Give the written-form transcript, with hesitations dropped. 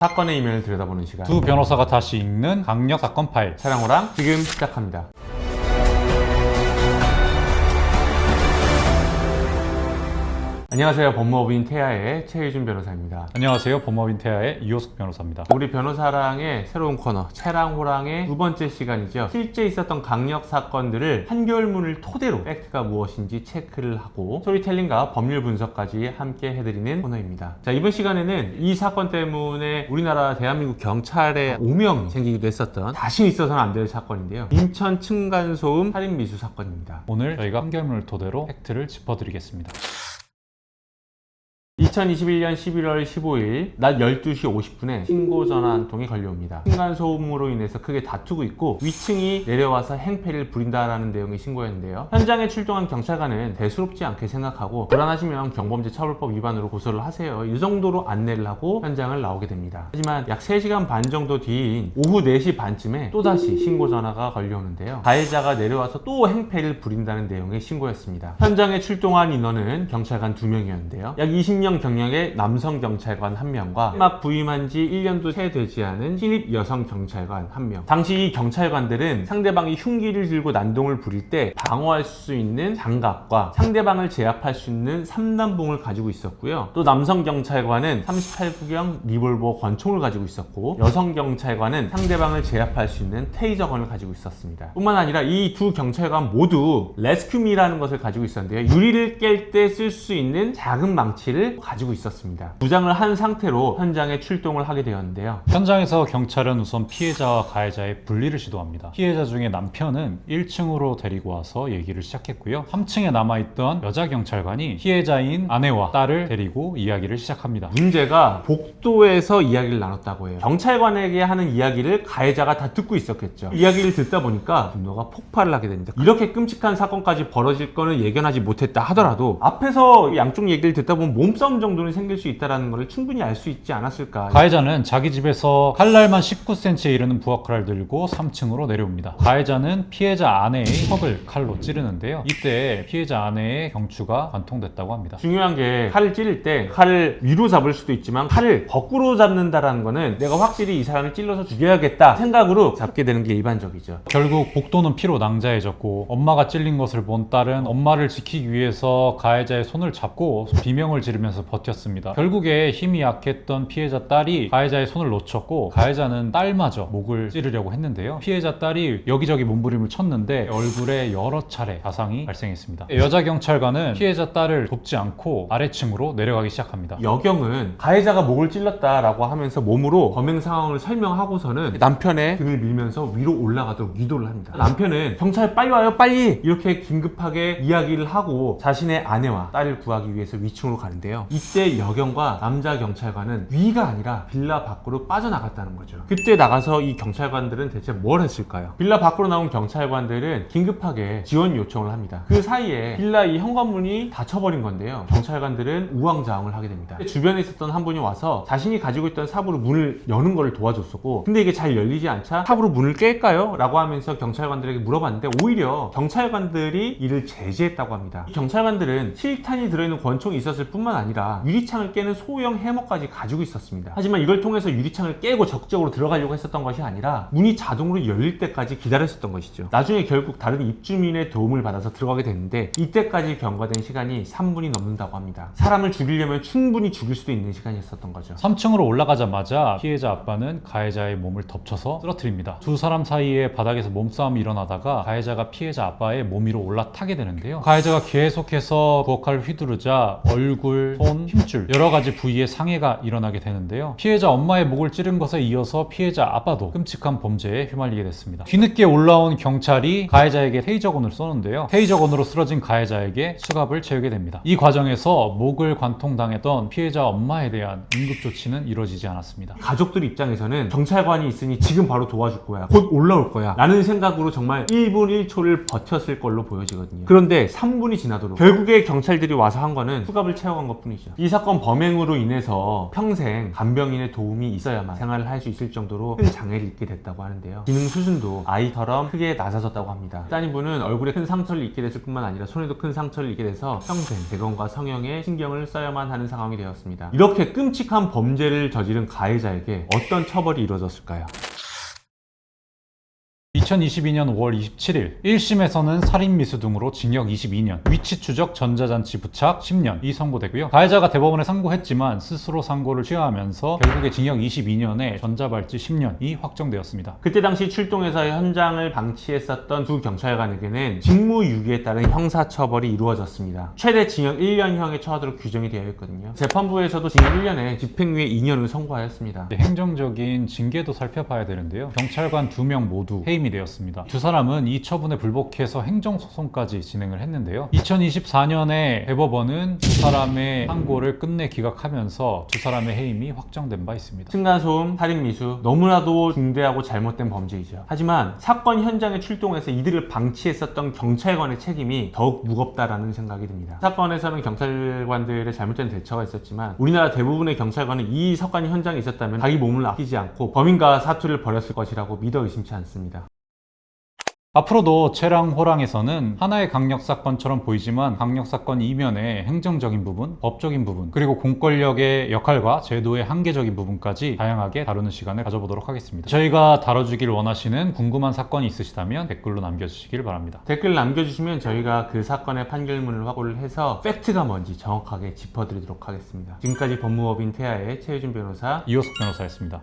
사건의 이면을 들여다보는 시간. 두 변호사가 다시 읽는 강력 사건 파일. 차량호랑 지금 시작합니다. 안녕하세요. 법무법인 태아의 최유준 변호사입니다. 안녕하세요. 법무법인 태아의 이호숙 변호사입니다. 우리 변호사랑의 새로운 코너 차량호랑의 두 번째 시간이죠. 실제 있었던 강력 사건들을 한결문을 토대로 팩트가 무엇인지 체크를 하고 스토리텔링과 법률 분석까지 함께 해드리는 코너입니다. 자, 이번 시간에는 이 사건 때문에 우리나라 대한민국 경찰에 오명이 생기기도 했었던 다시 있어서는 안 될 사건인데요. 인천 층간소음 살인 미수 사건입니다. 오늘 저희가 한결문을 토대로 팩트를 짚어드리겠습니다. 2021년 11월 15일 낮 12시 50분에 신고 전화 한 통이 걸려옵니다. 층간소음으로 인해서 크게 다투고 있고 위층이 내려와서 행패를 부린다라는 내용의 신고였는데요. 현장에 출동한 경찰관은 대수롭지 않게 생각하고 불안하시면 경범죄 처벌법 위반으로 고소를 하세요. 이 정도로 안내를 하고 현장을 나오게 됩니다. 하지만 약 3시간 반 정도 뒤인 오후 4시 반쯤에 또다시 신고 전화가 걸려오는데요. 가해자가 내려와서 또 행패를 부린다는 내용의 신고였습니다. 현장에 출동한 인원은 경찰관 2명이었는데요. 약 20년 경력의 남성 경찰관 1명과 막 부임한 지 1년도 채 되지 않은 신입 여성 경찰관 1명. 당시 이 경찰관들은 상대방이 흉기를 들고 난동을 부릴 때 방어할 수 있는 장갑과 상대방을 제압할 수 있는 삼단봉을 가지고 있었고요. 또 남성 경찰관은 38구경 리볼버 권총을 가지고 있었고 여성 경찰관은 상대방을 제압할 수 있는 테이저건을 가지고 있었습니다. 뿐만 아니라 이 두 경찰관 모두 레스큐미라는 것을 가지고 있었는데요. 유리를 깰 때 쓸 수 있는 작은 망치를 가지고 있었습니다. 부장을 한 상태로 현장에 출동을 하게 되었는데요. 현장에서 경찰은 우선 피해자와 가해자의 분리를 시도합니다. 피해자 중에 남편은 1층으로 데리고 와서 얘기를 시작했고요. 3층에 남아있던 여자 경찰관이 피해자인 아내와 딸을 데리고 이야기를 시작합니다. 문제가 복도에서 이야기를 나눴다고 해요. 경찰관에게 하는 이야기를 가해자가 다 듣고 있었겠죠. 이야기를 듣다 보니까 분노가 폭발을 하게 됩니다. 이렇게 끔찍한 사건까지 벌어질 거는 예견하지 못했다 하더라도 앞에서 양쪽 얘기를 듣다 보면 몸싸움 정도는 생길 수 있다는 것을 충분히 알 수 있지 않았을까. 가해자는 자기 집에서 칼날만 19cm에 이르는 부엌칼을 들고 3층으로 내려옵니다. 가해자는 피해자 아내의 턱을 칼로 찌르는데요. 이때 피해자 아내의 경추가 관통됐다고 합니다. 중요한 게 칼을 찌를 때 칼을 위로 잡을 수도 있지만 칼을 거꾸로 잡는다라는 거는 내가 확실히 이 사람을 찔러서 죽여야겠다 생각으로 잡게 되는 게 일반적이죠. 결국 복도는 피로 낭자해졌고 엄마가 찔린 것을 본 딸은 엄마를 지키기 위해서 가해자의 손을 잡고 비명을 지르면서 버텼습니다. 결국에 힘이 약했던 피해자 딸이 가해자의 손을 놓쳤고 가해자는 딸마저 목을 찌르려고 했는데요. 피해자 딸이 여기저기 몸부림을 쳤는데 얼굴에 여러 차례 가상이 발생했습니다. 여자 경찰관은 피해자 딸을 돕지 않고 아래층으로 내려가기 시작합니다. 여경은 가해자가 목을 찔렀다라고 하면서 몸으로 범행 상황을 설명하고서는 남편의 등을 밀면서 위로 올라가도록 유도를 합니다. 남편은 경찰 빨리 와요 빨리 이렇게 긴급하게 이야기를 하고 자신의 아내와 딸을 구하기 위해서 위층으로 가는데요. 이때 여경과 남자 경찰관은 위가 아니라 빌라 밖으로 빠져나갔다는 거죠. 그때 나가서 이 경찰관들은 대체 뭘 했을까요? 빌라 밖으로 나온 경찰관들은 긴급하게 지원 요청을 합니다. 그 사이에 빌라 이 현관문이 닫혀버린 건데요. 경찰관들은 우왕좌왕을 하게 됩니다. 주변에 있었던 한 분이 와서 자신이 가지고 있던 삽으로 문을 여는 걸 도와줬었고 근데 이게 잘 열리지 않자 삽으로 문을 깰까요? 라고 하면서 경찰관들에게 물어봤는데 오히려 경찰관들이 이를 제지했다고 합니다. 이 경찰관들은 실탄이 들어있는 권총이 있었을 뿐만 아니라 유리창을 깨는 소형 해머까지 가지고 있었습니다. 하지만 이걸 통해서 유리창을 깨고 적극적으로 들어가려고 했었던 것이 아니라 문이 자동으로 열릴 때까지 기다렸었던 것이죠. 나중에 결국 다른 입주민의 도움을 받아서 들어가게 됐는데 이때까지 경과된 시간이 3분이 넘는다고 합니다. 사람을 죽이려면 충분히 죽일 수도 있는 시간이었었던 거죠. 3층으로 올라가자마자 피해자 아빠는 가해자의 몸을 덮쳐서 쓰러뜨립니다. 두 사람 사이에 바닥에서 몸싸움이 일어나다가 가해자가 피해자 아빠의 몸 위로 올라타게 되는데요. 가해자가 계속해서 부엌칼을 휘두르자 얼굴, 손, 힘줄 여러 가지 부위에 상해가 일어나게 되는데요. 피해자 엄마의 목을 찌른 것에 이어서 피해자 아빠도 끔찍한 범죄에 휘말리게 됐습니다. 뒤늦게 올라온 경찰이 가해자에게 테이저건을 쏘는데요. 테이저건으로 쓰러진 가해자에게 수갑을 채우게 됩니다. 이 과정에서 목을 관통당했던 피해자 엄마에 대한 응급조치는 이루어지지 않았습니다. 가족들 입장에서는 경찰관이 있으니 지금 바로 도와줄 거야 곧 올라올 거야 라는 생각으로 정말 1분 1초를 버텼을 걸로 보여지거든요. 그런데 3분이 지나도록 결국에 경찰들이 와서 한 거는 수갑을 채워간 것 뿐만 뿐이죠. 이 사건 범행으로 인해서 평생 간병인의 도움이 있어야만 생활을 할 수 있을 정도로 큰 장애를 입게 됐다고 하는데요. 기능 수준도 아이처럼 크게 낮아졌다고 합니다. 따님분은 얼굴에 큰 상처를 입게 됐을 뿐만 아니라 손에도 큰 상처를 입게 돼서 평생 대검과 성형에 신경을 써야만 하는 상황이 되었습니다. 이렇게 끔찍한 범죄를 저지른 가해자에게 어떤 처벌이 이루어졌을까요? 2022년 5월 27일 1심에서는 살인미수 등으로 징역 22년, 위치추적 전자장치 부착 10년이 선고되고요. 가해자가 대법원에 상고했지만 스스로 상고를 취하하면서 결국에 징역 22년에 전자발찌 10년이 확정되었습니다. 그때 당시 출동해서 현장을 방치했었던 두 경찰관에게는 직무유기에 따른 형사처벌이 이루어졌습니다. 최대 징역 1년형에 처하도록 규정이 되어 있거든요. 재판부에서도 징역 1년에 집행유예 2년을 선고하였습니다. 행정적인 징계도 살펴봐야 되는데요. 경찰관 2명 모두 해임이 되었습니다. 두 사람은 이 처분에 불복해서 행정소송까지 진행을 했는데요. 2024년에 대법원은 두 사람의 상고를 끝내 기각하면서 두 사람의 해임이 확정된 바 있습니다. 층간소음, 살인미수, 너무나도 중대하고 잘못된 범죄이죠. 하지만 사건 현장에 출동해서 이들을 방치했었던 경찰관의 책임이 더욱 무겁다라는 생각이 듭니다. 사건에서는 경찰관들의 잘못된 대처가 있었지만 우리나라 대부분의 경찰관은 이 사건이 현장에 있었다면 자기 몸을 아끼지 않고 범인과 사투를 벌였을 것이라고 믿어 의심치 않습니다. 앞으로도 채랑 호랑에서는 하나의 강력사건처럼 보이지만 강력사건 이면에 행정적인 부분, 법적인 부분, 그리고 공권력의 역할과 제도의 한계적인 부분까지 다양하게 다루는 시간을 가져보도록 하겠습니다. 저희가 다뤄주길 원하시는 궁금한 사건이 있으시다면 댓글로 남겨주시길 바랍니다. 댓글 남겨주시면 저희가 그 사건의 판결문을 확보를 해서 팩트가 뭔지 정확하게 짚어드리도록 하겠습니다. 지금까지 법무법인 태아의 최유준 변호사, 이호석 변호사였습니다.